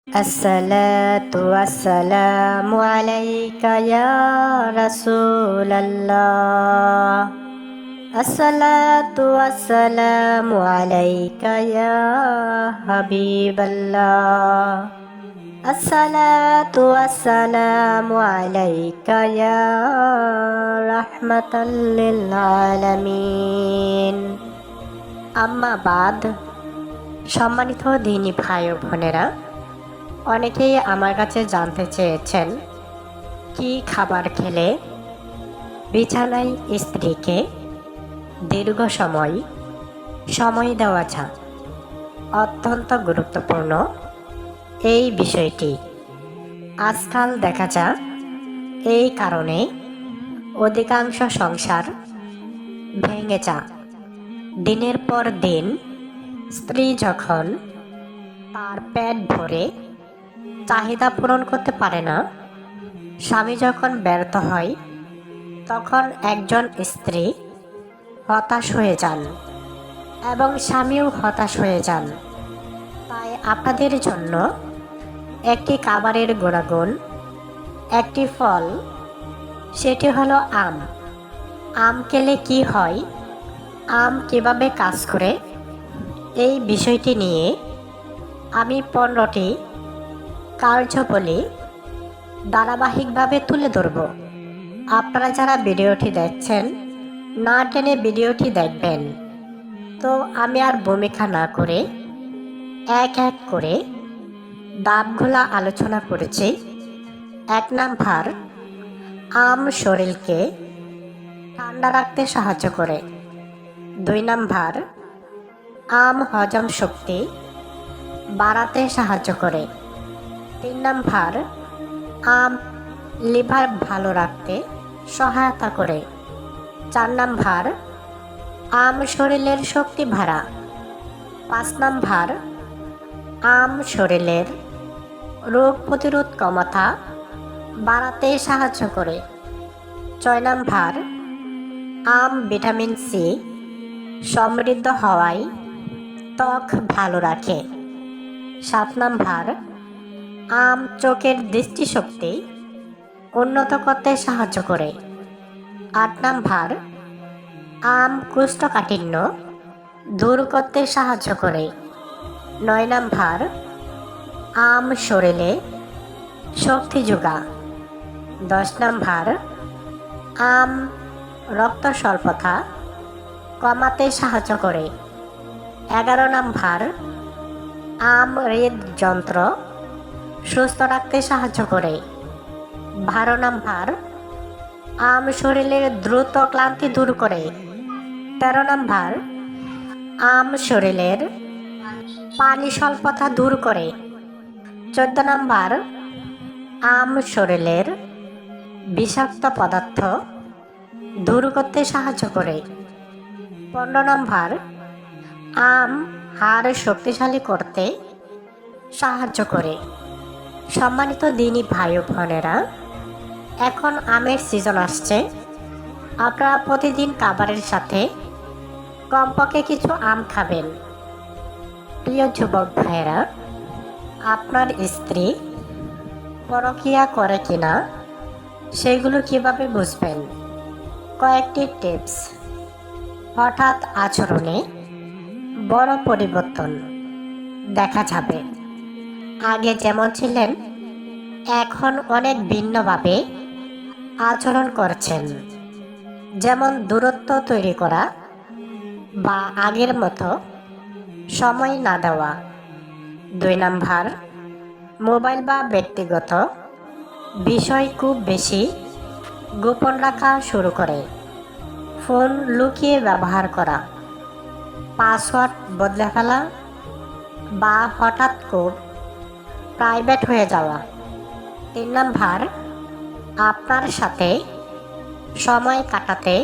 الصلاة والسلام عليك يا رسول الله. الصلاة والسلام عليك يا حبيب الله. الصلاة والسلام عليك يا رحمة للعالمين. আম্মা বাদ। সম্মানিত দিনী ভাই ও বোনেরা, অনেকেই আমার কাছে জানতে চেয়েছেন কি খাবার খেলে বিছানায় স্ত্রীকে দীর্ঘ সময় দেওয়া যায়। অত্যন্ত গুরুত্বপূর্ণ এই বিষয়টি। আজকাল দেখা যায় এই কারণে অধিকাংশ সংসার ভেঙে যায়। দিনের পর দিন স্ত্রী যখন তার পেট ভরে চাহিদা পূরণ করতে পারে না, স্বামী যখন ব্যর্থ হয়, তখন একজন স্ত্রী হতাশ হয়ে যান এবং স্বামীও হতাশ হয়ে যান। তাই আপনাদের জন্য একটি খাবারের গুণাগুণ, একটি ফল, সেটি হলো আম। আম খেলে কি হয়, আম কিভাবে কাজ করে, এই বিষয়টি নিয়ে আমি 15টি কার্যবলী ধারাবাহিকভাবে তুলে ধরব। আপনারা যারা ভিডিওটি দেখছেন, না টেনে ভিডিওটি দেখবেন। তো আমি আর ভূমিকা না করে এক এক করে ধাপগুলো আলোচনা করেছি। 1 নাম্বার, আম শরীরকে ঠান্ডা রাখতে সাহায্য করে। 2 নাম্বার, আম হজম শক্তি বাড়াতে সাহায্য করে। 3 নাম্বার, আম লিভার ভালো রাখতে সহায়তা করে। 4 নাম্বার, আম শরীরের শক্তি বাড়া। 5 নাম্বার, আম শরীরের রোগ প্রতিরোধ ক্ষমতা বাড়াতে সাহায্য করে। 6 নাম্বার, আম ভিটামিন সি সমৃদ্ধ হওয়ায় ত্বক ভালো রাখে। 7 নাম্বার, আম চোখের দৃষ্টিশক্তি উন্নত করতে সাহায্য করে। 8 নাম্বার, আম কোষ্ঠকাঠিন্য দূর করতে সাহায্য করে। 9 নাম্বার, আম শরীরে শক্তি যোগায়। 10 নাম্বার, আম রক্ত স্বল্পতা কমাতে সাহায্য করে। 11 নাম্বার, আম হৃদযন্ত্র সুস্থ রাখতে সাহায্য করে। 12 নাম্বার, আম শরীরের দ্রুত ক্লান্তি দূর করে। 13 নাম্বার, আম শরীরের পানি স্বল্পতা দূর করে। 14 নাম্বার, আম শরীরের বিষাক্ত পদার্থ দূর করতে সাহায্য করে। 15 নাম্বার, আম হাড় শক্তিশালী করতে সাহায্য করে। সম্মানিত দিনী ভাই ও বোনেরা, এখন আমের সিজন আসছে। আপনারা প্রতিদিন খাবারের সাথে কমপক্ষে কিছু আম খাবেন। প্রিয় যুবক ভাইয়েরা, আপনার স্ত্রী পরকীয়া করে কিনা সেগুলো কিভাবে বুঝবেন? কয়েকটি টিপস। হঠাৎ আচরণে বড় পরিবর্তন দেখা যাবে। আগে যেমন ছিলেন, এখন অনেক ভিন্নভাবে আচরণ করছেন। যেমন দূরত্ব তৈরি করা বা আগের মতো সময় না দেওয়া। 2 নাম্বার, মোবাইল বা ব্যক্তিগত বিষয় খুব বেশি গোপন রাখা শুরু করে। ফোন লুকিয়ে ব্যবহার করা, পাসওয়ার্ড বদলে ফেলা বা হঠাৎ খুব প্রাইভেট হয়ে যাওয়া। 3 নাম্বার, আপনার সাথে সময় কাটাতে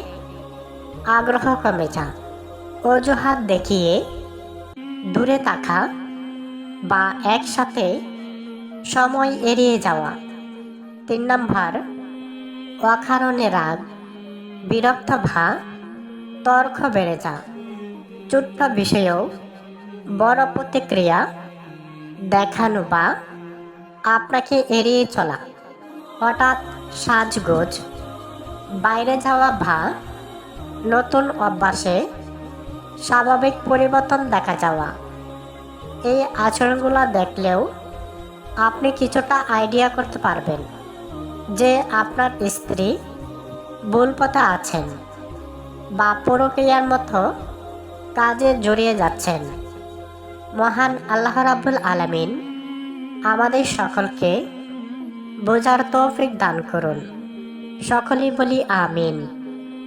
আগ্রহ কমে যায়। অজুহাত দেখিয়ে দূরে থাকা বা একসাথে সময় এড়িয়ে যাওয়া। 3 নাম্বার, অকারণে রাগ, বিরক্ত বা তর্ক বেড়ে যায়। ছোট্ট বিষয়েও বড় প্রতিক্রিয়া দেখানো বা আপনাকে এড়িয়ে চলা, হঠাৎ সাজগোজ, বাইরে যাওয়া বা নতুন অভ্যাসে স্বাভাবিক পরিবর্তন দেখা যাওয়া, এই আচরণগুলো দেখলেও আপনি কিছুটা আইডিয়া করতে পারবেন যে আপনার স্ত্রী ভুল পথে আছেন বা প্রক্রিয়ার মতো কাজে জড়িয়ে যাচ্ছেন। মহান আল্লাহ রাব্বুল আলামিন আমাদের সকলকে বোঝার তৌফিক দান করুন। সকলেই বলি আমিন।